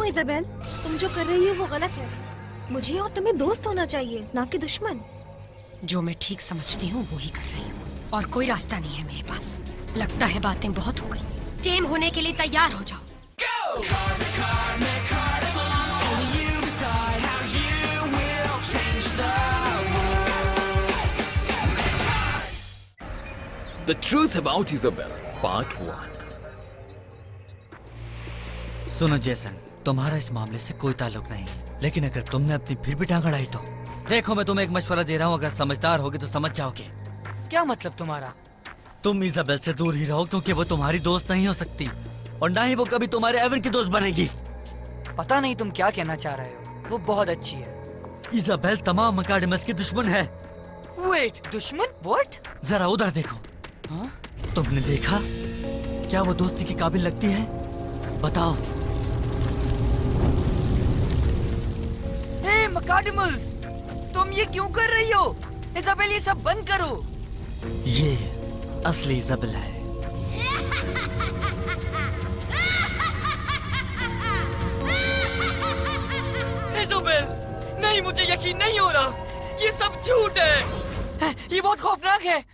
Isabel, तुम जो कर रही हो वो गलत है। मुझे और तुम्हें दोस्त होना चाहिए, ना कि दुश्मन। जो मैं ठीक समझती हूँ वो ही कर रही हूँ और कोई रास्ता नहीं है मेरे पास। लगता है बातें बहुत हो गई। टेम होने के लिए तैयार हो जाओ। The Truth About Isabel, Part 1. सुनो जेसन, तुम्हारा इस मामले से कोई ताल्लुक नहीं, लेकिन अगर तुमने अपनी फिर भी टांग अड़ाई तो देखो, मैं तुम्हें एक मशवरा दे रहा हूँ, अगर समझदार होगे तो समझ जाओगे। क्या मतलब तुम्हारा? तुम इजाबेल से दूर ही रहो, क्योंकि वो तुम्हारी दोस्त नहीं हो सकती और ना ही वो कभी तुम्हारे एवन की दोस्त बनेगी। पता नहीं तुम क्या कहना चाह रहे हो। वो बहुत अच्छी है। इजाबेल तमाम मकाडेमस की दुश्मन है। वेट, दुश्मन? व्हाट? जरा उधर देखो। हाँ? तुमने देखा? क्या वो दोस्ती के काबिल लगती है? बताओ। हे मकाडेमल्स, तुम ये क्यों कर रही हो? इजाबेल, ये सब बंद करो। ये असली इजाबेल है। इजाबेल, नहीं, मुझे यकीन नहीं हो रहा। ये सब झूठ है। ये बहुत खौफनाक है।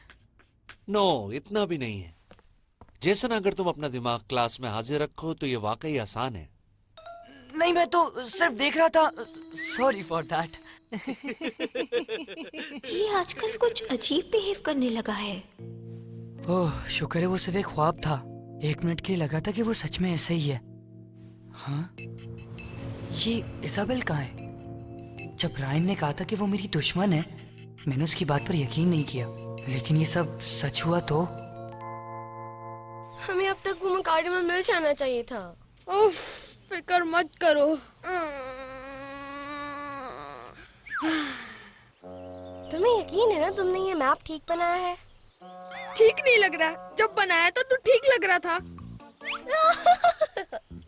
नो, इतना भी नहीं है। जेसन, अगर तुम अपना दिमाग क्लास में हाजिर रखो तो ये वाकई आसान है। नहीं, मैं तो सिर्फ देख रहा था। Sorry for that. ये आजकल कुछ अजीब बिहेव करने लगा है। ओह, शुक्र है वो सिर्फ एक ख्वाब था। 1 मिनट के लिए लगा था कि वो सच में ऐसा ही है। हाँ? ये इजाबेल कहाँ है? जब रायन ने कहा था कि वो मेरी दुश्मन है, मैंने उसकी बात पर यकीन नहीं किया। लेकिन ये सब सच हुआ तो? हमें अब तक वो मकाडेमल मिल जाना चाहिए था। उफ, फिक्र मत करो। तुम्हें यकीन है ना तुमने ये मैप ठीक बनाया है? ठीक नहीं लग रहा। जब बनाया था तो ठीक लग रहा था।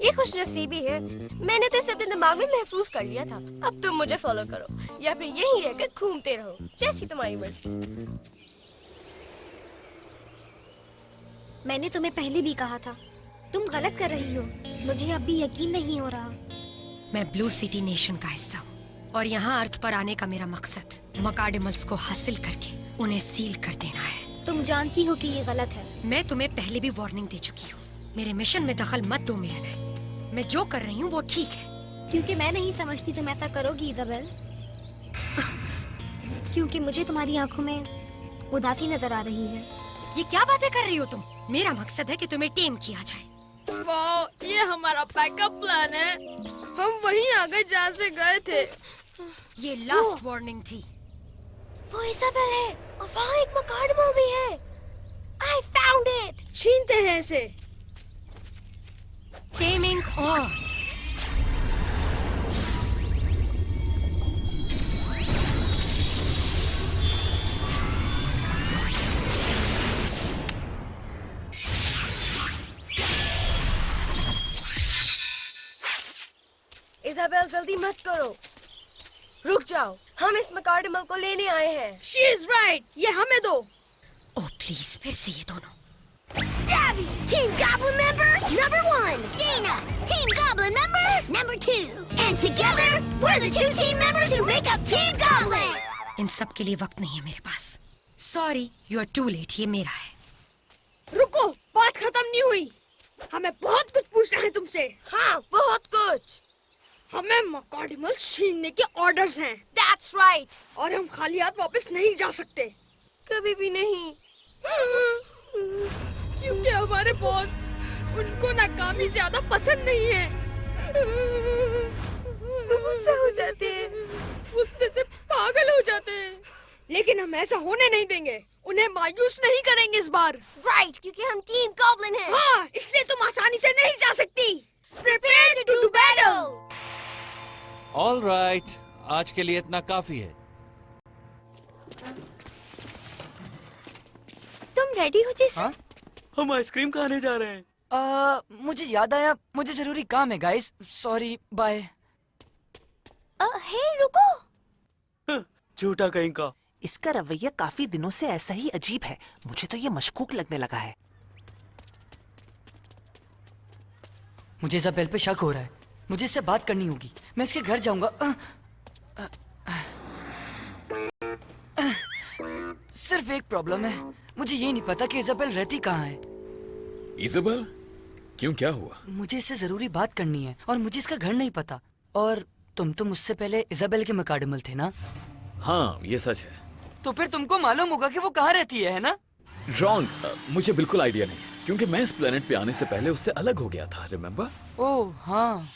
ये खुशनसीबी है, मैंने तो इसे अपने दिमाग में महफूज कर लिया था। अब तुम मुझे फॉलो करो या फिर यहीं रहकर घूमते रहो, जैसी तुम्हारी मर्जी। मैंने तुम्हें पहले भी कहा था, तुम गलत कर रही हो। मुझे अब भी यकीन नहीं हो रहा। मैं ब्लू सिटी नेशन का हिस्सा हूँ और यहाँ अर्थ पर आने का मेरा मकसद मकाडेमल्स को हासिल करके उन्हें सील कर देना है। तुम जानती हो कि ये गलत है। मैं तुम्हें पहले भी वार्निंग दे चुकी हूँ। मेरे मिशन में दखल मत दो मेरे नए। मैं जो कर रही हूँ वो ठीक है। क्योंकि मैं नहीं समझती तुम ऐसा करोगी इजाबेल। क्योंकि मुझे तुम्हारी आंखों में उदासी नजर आ रही है। ये क्या बातें कर रही हो तुम? मेरा मकसद है कि तुम्हें टेम किया जाए। वाह, ये हमारा बैकअप प्लान है। हम वहीं आ गए जहाँ से गए थे। ये लास्ट वार्निंग थी। वो इजाबेल है और वहाँ एक मकाडेमल भी है। I found it। छीनते हैं इसे। Taming on. इजाबेल, जल्दी मत करो, रुक जाओ। हम इस मकाडेमल को लेने आए हैं। She is right। ये हमें दो। ओह प्लीज, फिर से ये दोनों। Davy, Team Goblin member number 1. Dana, Team Goblin member number 2. And together, we're the 2 team members who make up Team Goblin. इन सब के लिए वक्त नहीं है मेरे पास। Sorry, you are too late. ये मेरा है। रुको, बात खत्म नहीं हुई। हमें बहुत कुछ पूछना है तुमसे। हाँ, बहुत कुछ। हमें मकाडेमल छीनने के ऑर्डर्स हैं। That's right। और हम खाली हाथ वापस नहीं जा सकते। कभी भी नहीं। क्योंकि हमारे बॉस, उनको नाकामी ज्यादा पसंद नहीं है। वो गुस्सा हो जाते हैं, गुस्से से पागल हो जाते हैं। लेकिन हम ऐसा होने नहीं देंगे। उन्हें मायूस नहीं करेंगे इस बार। राइट, क्योंकि हम टीम गॉब्लिन हैं। हाँ, इसलिए तुम आसानी से नहीं जा सकती। Prepare to do battle। All right, आज के लिए इतना काफी है। तुम रेडी हो जेसन? हाँ? हम आइसक्रीम खाने जा रहे हैं। मुझे याद आया, मुझे जरूरी काम है गाइस। Sorry, bye. हे रुको। झूठा कहीं का। इसका रवैया काफी दिनों से ऐसा ही अजीब है। मुझे तो ये मशकूक लगने लगा है। मुझे इजाबेल पे शक हो रहा है। मुझे इससे बात करनी होगी। मैं इसके घर जाऊंगा। सिर्फ एक प्रॉब्लम है, मुझे ये नहीं पता कि इजाबेल रहती कहाँ है। इजाबेल? क्यों, क्या हुआ? मुझे इससे जरूरी बात करनी है और मुझे इसका घर नहीं पता। और तुम तो मुझसे पहले इजाबेल के मुकाडमल थे ना? हाँ, ये सच है। तो फिर तुमको मालूम होगा कि वो कहाँ रहती है ना? रॉन्ग, मुझे बिल्कुल आइडिया नहीं है, क्योंकि मैं इस प्लेनेट पे आने से पहले उससे अलग हो गया था, रिमेम्बर? ओह हाँ।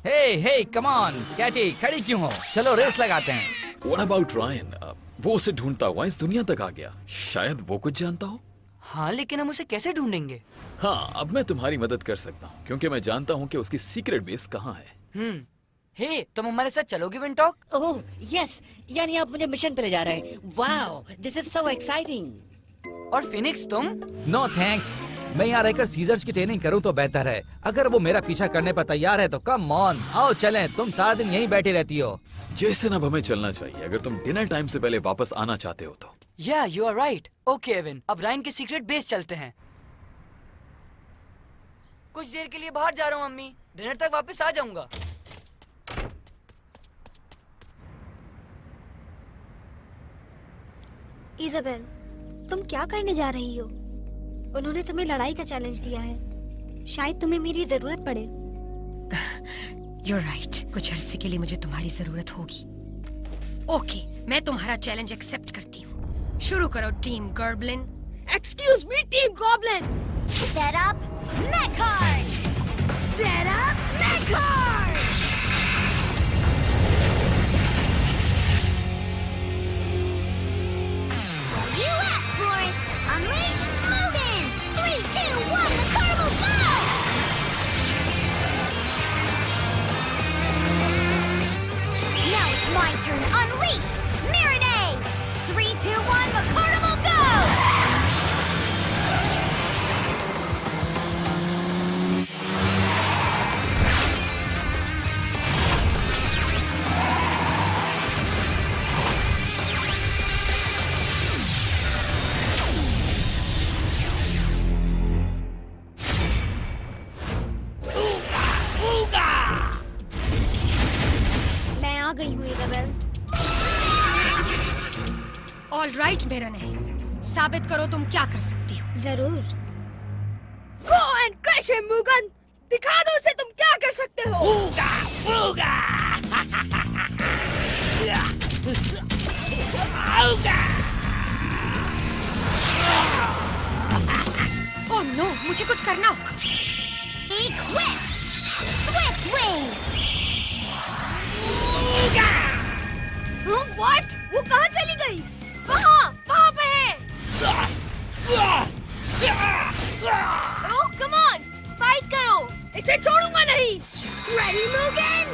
हे कम ऑन कैटी, खड़ी क्यों हो? चलो रेस लगाते हैं। What about Ryan? वो उसे ढूंढता हुआ इस दुनिया तक आ गया। शायद वो कुछ जानता हो। हाँ, लेकिन हम उसे कैसे ढूंढेंगे? हाँ, अब मैं तुम्हारी मदद कर सकता हूँ, क्योंकि मैं जानता हूँ कि उसकी सीक्रेट बेस कहाँ है। हे, तुम हमारे साथ चलोगे विंटॉक? ओह यस, यानी आप मुझे मिशन पे ले जा रहे हैं। Wow, this is so exciting. और फिनिक्स तुम? नो थैंक्स, मैं यहाँ रहकर सीजर्स की ट्रेनिंग करूँ तो बेहतर है। अगर वो मेरा पीछा करने पर तैयार है तो कम ऑन, आओ चलें। तुम सारा दिन यहीं बैठी रहती हो। जैसे अब हमें चलना चाहिए, अगर तुम डिनर टाइम से पहले वापस आना चाहते हो तो। या you are right. Okay Evin, अब रायन के सीक्रेट बेस चलते हैं। कुछ देर के लिए बाहर जा रहा हूँ अम्मी, डिनर तक वापस आ जाऊंगा। इजाबेल, तुम क्या करने जा रही हो? उन्होंने तुम्हें लड़ाई का चैलेंज दिया है, शायद तुम्हें मेरी जरूरत पड़े। You're right. कुछ अरसे के लिए मुझे तुम्हारी जरूरत होगी। ओके, मैं तुम्हारा चैलेंज एक्सेप्ट करती हूँ। शुरू करो टीम गर्बलिन। Excuse me team goblin. Set up Mechard! Set up Mechard! You asked for it! Unleash Mugen! 3, 2, 1, the carnival go! Now it's my turn. Unleash Mirinade! 3, 2, 1, the carnival go! मैं आ गई हूँ Isabel. All right मेरा नहीं, साबित करो तुम क्या कर सकती हो। जरूर। Go and crash him Mugen. दिखा दो उसे तुम क्या कर सकते हो। ओह नो, मुझे कुछ करना होगा। Equip! Swift Wing! व्हाट? वो कहाँ चली गई? वहाँ पे है। ओह कम ऑन, फाइट करो। इसे छोड़ूंगा नहीं। Ready, Mugen?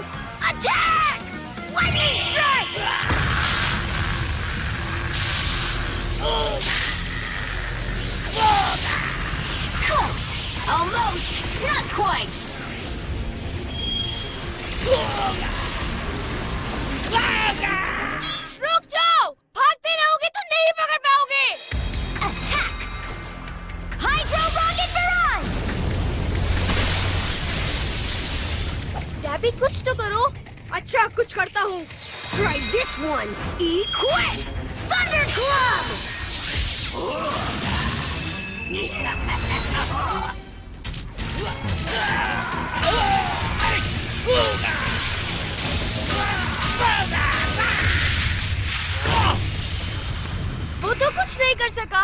Attack! Lightning strike! Close! Almost! Not quite! रुक जाओ, भागते रहोगे तो नहीं पकड़ पाओगे। Attack! Hydro Rocket Barrage! Debi कुछ तो करो। अच्छा, कुछ करता हूँ। Try this one! Equip! Thunder Club! वो तो कुछ नहीं कर सका।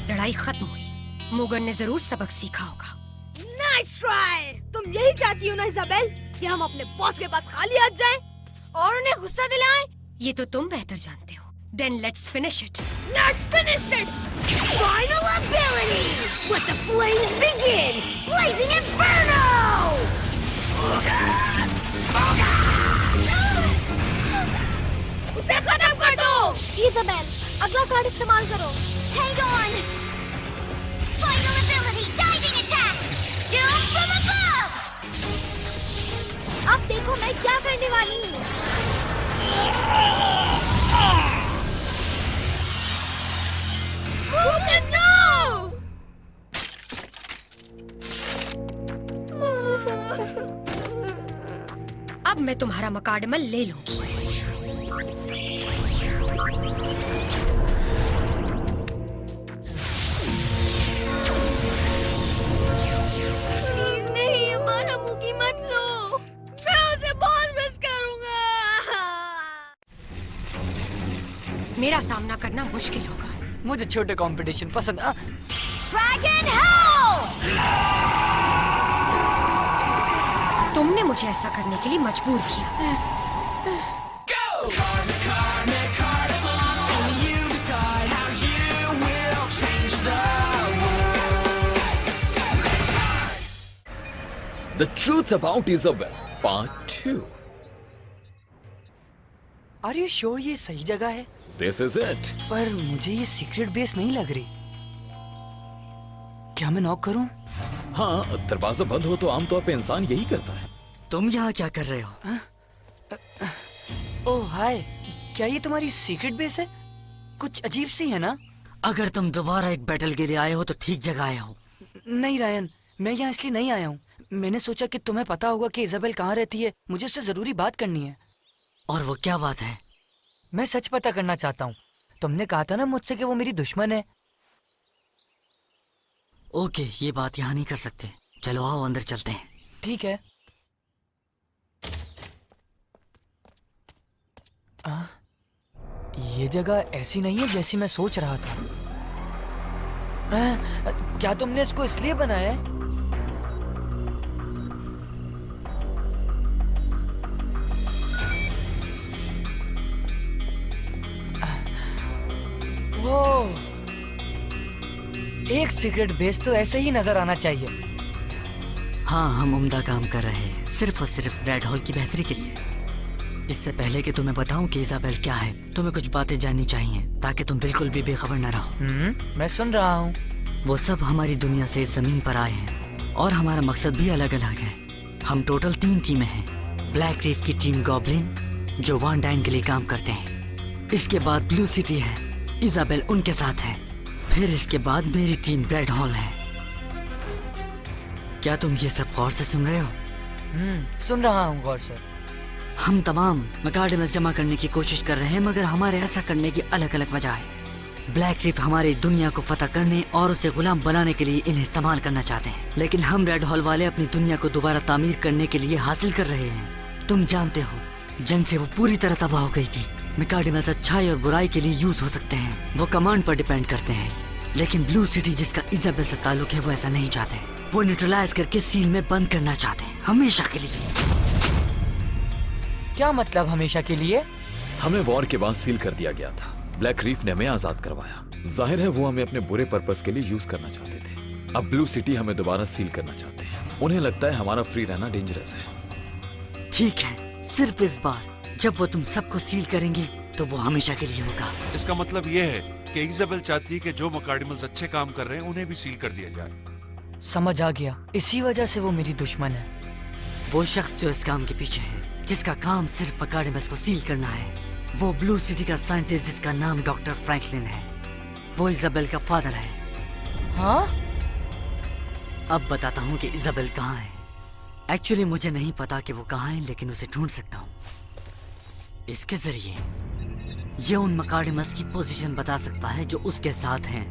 लड़ाई खत्म हुई, मुगन ने जरूर सबक सीखा होगा। Nice try. तुम यही चाहती हो ना इजाबेल, कि हम अपने बॉस के पास खाली हाथ जाएं और उन्हें गुस्सा दिलाएं? ये तो तुम बेहतर जानते हो। Then let's finish it. Let's finish it! Final ability! Let the flames begin! Blazing Inferno! उसे खत्म कर दो। इजाबेल, अगला कार्ड इस्तेमाल करो। Hang on! Final ability! Diving attack! Doom from above! अब देखो मैं क्या करने वाली हूँ। Mugen, no! अब मैं तुम्हारा मकाडमल ले लूंगी। प्लीज नहीं, हमारा मुकी मत लो, मैं उसे बहुत मिस करूंगा। मेरा सामना करना मुश्किल होगा। मुझे छोटे कंपटीशन पसंद। Dragon Hell! तुमने मुझे ऐसा करने के लिए मजबूर किया। The Truth About Isabel, Part 2. Are you sure ये सही जगह है? This is it. पर मुझे ये सीक्रेट बेस नहीं लग रही। क्या मैं नॉक करूं? हाँ, दरवाजा बंद हो तो आमतौर पे इंसान यही करता है। तुम यहाँ क्या कर रहे हो? ओह हाय, क्या ये तुम्हारी सीक्रेट बेस है? कुछ अजीब सी है ना? अगर तुम दोबारा एक बैटल के लिए आए हो तो ठीक जगह आए हो। नहीं रायन, मैं यहाँ इसलिए नहीं आया हूँ। मैंने सोचा कि तुम्हें पता होगा कि इजाबेल कहाँ रहती है। मुझे उससे जरूरी बात करनी है। और वो क्या बात है? मैं सच पता करना चाहता हूँ। तुमने कहा था ना मुझसे कि वो मेरी दुश्मन है। ओके, ये बात यहाँ नहीं कर सकते। चलो आओ अंदर चलते हैं। ठीक है। ये जगह ऐसी नहीं है जैसी मैं सोच रहा था। क्या तुमने इसको इसलिए बनाया है? वो एक सीक्रेट बेस तो ऐसे ही नजर आना चाहिए। हाँ, हम उम्दा काम कर रहे हैं, सिर्फ और सिर्फ रेड हॉल की बेहतरी के लिए। इससे पहले कि तुम्हें बताऊं कि इजाबेल क्या है, तुम्हें कुछ बातें जाननी चाहिए ताकि तुम बिल्कुल भी बेखबर न रहो। मैं सुन रहा हूँ। वो सब हमारी दुनिया से इस जमीन पर आए हैं और हमारा मकसद भी अलग अलग है। हम टोटल 3 टीमें हैं। ब्लैक रीफ की टीम गॉब्लिन, जो वान डाइन के लिए काम करते हैं। इसके बाद ब्लू सिटी है, इजाबेल उनके साथ है। फिर इसके बाद मेरी टीम रेड हॉल है। क्या तुम ये सब गौर से सुन रहे हो? सुन रहा हूँ गौर से। हम तमाम मकाडमस जमा करने की कोशिश कर रहे हैं, मगर हमारे ऐसा करने की अलग अलग वजह है। ब्लैक रीफ हमारी दुनिया को फतह करने और उसे गुलाम बनाने के लिए इन्हें इस्तेमाल करना चाहते हैं, लेकिन हम रेड हॉल वाले अपनी दुनिया को दोबारा तामीर करने के लिए हासिल कर रहे हैं। तुम जानते हो, जंग से वो पूरी तरह तबाह हो गई थी। मकाडमस अच्छाई और बुराई के लिए यूज हो सकते हैं, वो कमांड पर डिपेंड करते हैं। लेकिन ब्लू सिटी जिसका इजाबेल से ताल्लुक है, वो ऐसा नहीं चाहते। वो न्यूट्रलाइज करके सील में बंद करना चाहते हैं, हमेशा के लिए। क्या मतलब हमेशा के लिए? हमें वॉर के बाद सील कर दिया गया था। ब्लैक रीफ ने हमें आजाद करवाया। जाहिर है वो हमें अपने बुरे पर्पस के लिए यूज करना चाहते थे। अब ब्लू सिटी हमें दोबारा सील करना चाहते हैं। उन्हें लगता है हमारा फ्री रहना डेंजरस है। ठीक है, सिर्फ इस बार जब वो तुम सबको सील करेंगे तो वो हमेशा के लिए होगा। इसका मतलब ये है कि इजाबेल चाहती है कि जो मकाडमल्स अच्छे काम कर रहे हैं उन्हें भी सील कर दिया जाए। समझ आ गया, इसी वजह से वो मेरी दुश्मन है। वो शख्स जो इस काम के पीछे है, जिसका काम सिर्फ मकाडमस को सील करना है, वो ब्लू सिटी का साइंटिस्ट जिसका नाम डॉक्टर फ्रैंकलिन है। वो इजाबेल का फादर है। हाँ? अब बताता हूँ कि इजाबेल कहाँ है। एक्चुअली मुझे नहीं पता कि वो कहाँ है, लेकिन उसे ढूंढ सकता हूँ। इसके जरिए ये उन मकाडमस की पोजीशन बता सकता है जो उसके साथ हैं।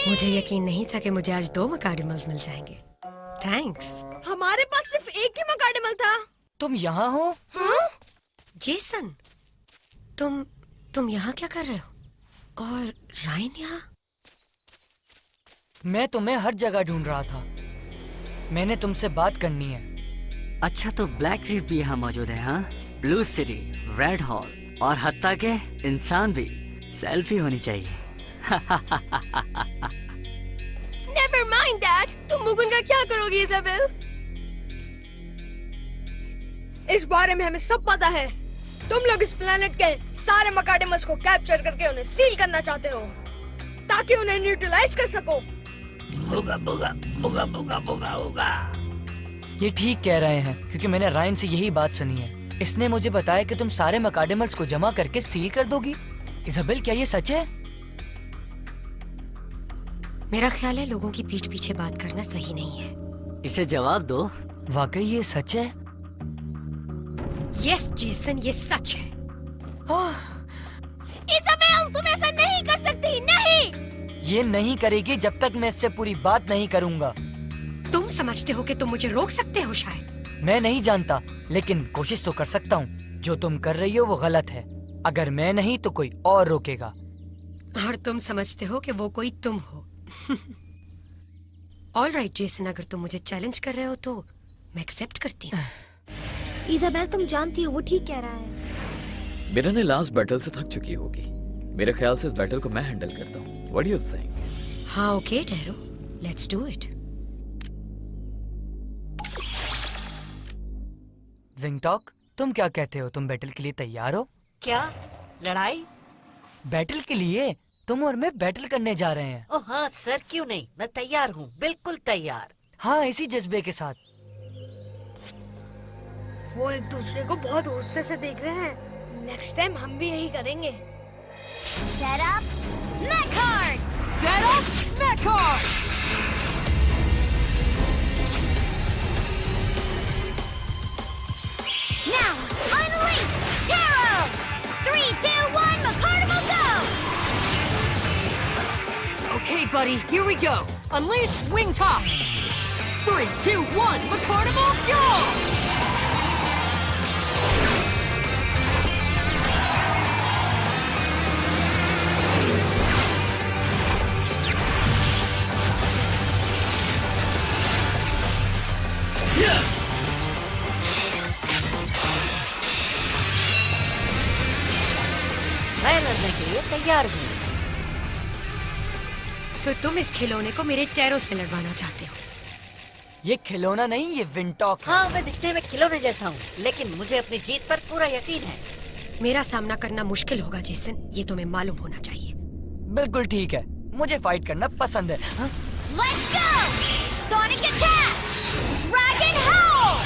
मुझे यकीन नहीं था कि मुझे आज 2 मकाडमल्स मिल जाएंगे। थैंक्स। हमारे पास सिर्फ एक ही मकाडमल था। तुम यहाँ हो? हाँ? जेसन, तुम यहाँ क्या कर रहे हो? और रायन यहाँ? मैं तुम्हें हर जगह ढूंढ रहा था। मैंने तुमसे बात करनी है। अच्छा, तो ब्लैक रीफ भी यहाँ मौजूद है? हाँ, ब्लू सिटी, रेड हॉल और हत्ता के इंसान भी। सेल्फी होनी चाहिए। Never mind that. तुम मुगुन का क्या करोगी इजाबेल? इस बारे में हमें सब पता है। तुम लोग इस प्लेनेट के सारे मकाडमल्स को कैप्चर करके उन्हें सील करना चाहते हो, ताकि उन्हें न्यूट्रलाइज कर सको। बुगा बुगा बुगा बुगा बुगा बुगा। ये ठीक कह रहे हैं, क्योंकि मैंने रायन से यही बात सुनी है। इसने मुझे बताया कि तुम सारे मकाडमल्स को जमा करके सील कर दोगी। इजाबेल, क्या ये सच है? मेरा ख्याल है लोगों की पीठ पीछे बात करना सही नहीं है। इसे जवाब दो। वाकई ये सच है? यस जेसन, ये सच है। इज़ाबेल, तुम ऐसा नहीं कर सकती, नहीं। ये नहीं करेगी जब तक मैं इससे पूरी बात नहीं करूंगा। तुम समझते हो कि तुम मुझे रोक सकते हो शायद। मैं नहीं जानता, लेकिन कोशिश तो कर सकता हूँ। जो तुम कर रही हो वो गलत है। अगर मैं नहीं तो कोई और रोकेगा। और तुम समझते हो कि वो कोई तुम हो। ऑल राइट जेसन, अगर तुम मुझे चैलेंज कर रहे हो तो मैं एक्सेप्ट करती हूँ। इज़ाबेल, तुम जानती हो वो ठीक कह रहा है। मिरने लास्ट बैटल से थक चुकी होगी। मेरे ख्याल से इस बैटल को मैं हैंडल करता हूँ। What do you think? हाँ okay tarot, let's do it. विंगटॉक, तुम क्या कहते हो? तुम बैटल के लिए तैयार हो? क्या लड़ाई? बैटल के लिए? तुम और मैं बैटल करने जा रहे हैं। ओह हाँ सर, क्यों नहीं, मैं तैयार हूँ, बिल्कुल तैयार। हाँ, इसी जज्बे के साथ। वो एक दूसरे को बहुत गुस्से से देख रहे हैं। नेक्स्ट टाइम हम भी यही करेंगे। Set up, Mechard! Set up, Mechard! Now, unleash, Taro! 3, 2, 1, Mecardimal, go! Okay, buddy, here we go. Unleash Wingtop. 3, 2, 1, Mecardimal, go! मैं लड़ने के लिए तैयार हूँ। तो तुम इस खिलौने को मेरे टैरो से लड़वाना चाहते हो? ये खिलौना नहीं, ये विंटॉक है। हाँ, मैं दिखने में खिलौने जैसा हूँ, लेकिन मुझे अपनी जीत पर पूरा यकीन है। मेरा सामना करना मुश्किल होगा जेसन, ये तुम्हें मालूम होना चाहिए। बिल्कुल ठीक है, मुझे फाइट करना पसंद है। हाँ? Let's go! Sonic attack! Dragon Howl!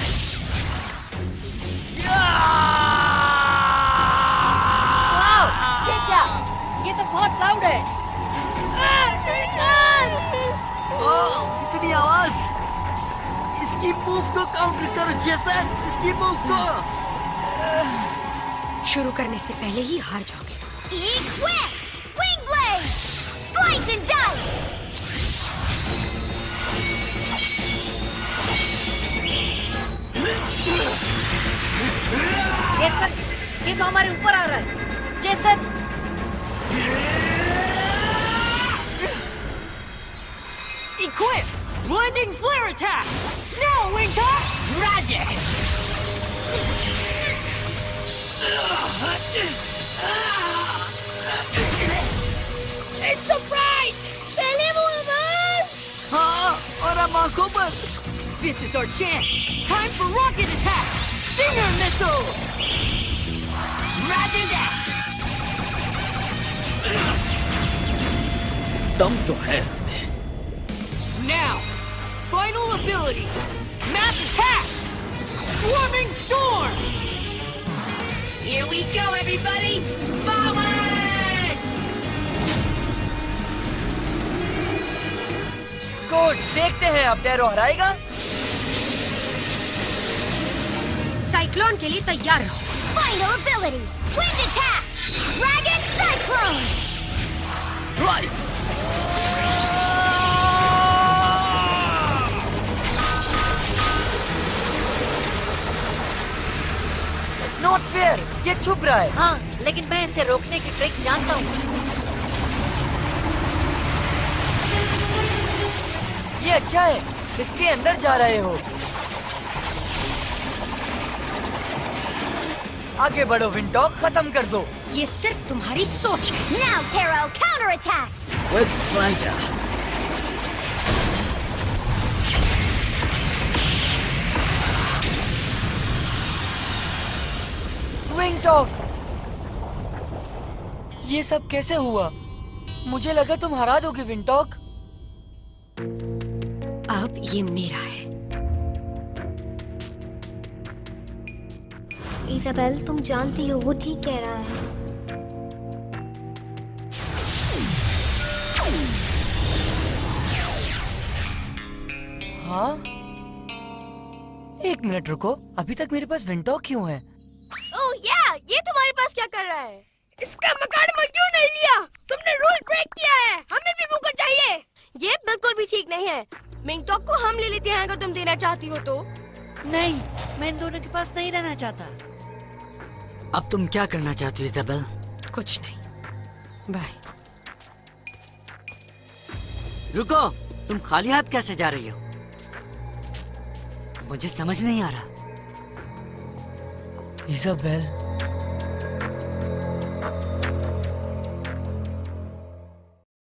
Wow, ये क्या? ये तो बहुत लाउड है। ओह, इतनी आवाज! इसकी मूव को काउंटर करो जेसन, इसकी मूव को। शुरू करने से पहले ही हार जाओगे। Equip! Wing Blade! Slice and dice! Jason, ये तो हमारे ऊपर आ रहा है। Jason, Equip! Blinding Flare Attack! Now, Wingtop! Magic! It's surprise! पहले वो आवाज! हाँ, और अब आंखों पर। This is our chance! Time for Rocket Attack! Stinger Missile! Magic Dash! दम तो है इसमें। Now, final ability! Mass Attack! Swarming Storm! Here we go, everybody! Forward! Code, देखते हैं अब टैरो हराएगा? साइक्लोन के लिए तैयार रहो। Final ability! Wind attack! Dragon Cyclone! Right. Not fair, ये छुप रहा है। हाँ, लेकिन मैं इसे रोकने की ट्रिक जानता हूँ। ये अच्छा है, इसके अंदर जा रहे हो। आगे बढ़ो विंटॉक, खत्म कर दो। ये सिर्फ तुम्हारी सोच है। Now, Taro, counter attack! With Flanker. विंटॉक, ये सब कैसे हुआ? मुझे लगा तुम हरा दोगे विंटॉक। अब ये मेरा है। इज़ाबेल, तुम जानती हो वो ठीक कह रहा है। हाँ? एक मिनट रुको, अभी तक मेरे पास विंटॉक क्यों है? ओह या, ये तुम्हारे पास क्या कर रहा है? इसका मकाडमा क्यों नहीं लिया? तुमने रूल ब्रेक किया है। हमें भी मौका चाहिए। ये बिल्कुल भी ठीक नहीं है। मिंगटॉक को हम ले लेते हैं अगर तुम देना चाहती हो तो। नहीं, मैं इन दोनों के पास नहीं रहना चाहता। अब तुम क्या करना चाहती हो इजाबेल? कुछ नहीं, बाय। रुको, तुम खाली हाथ कैसे जा रही हो? मुझे समझ नहीं आ रहा। इजाबेल,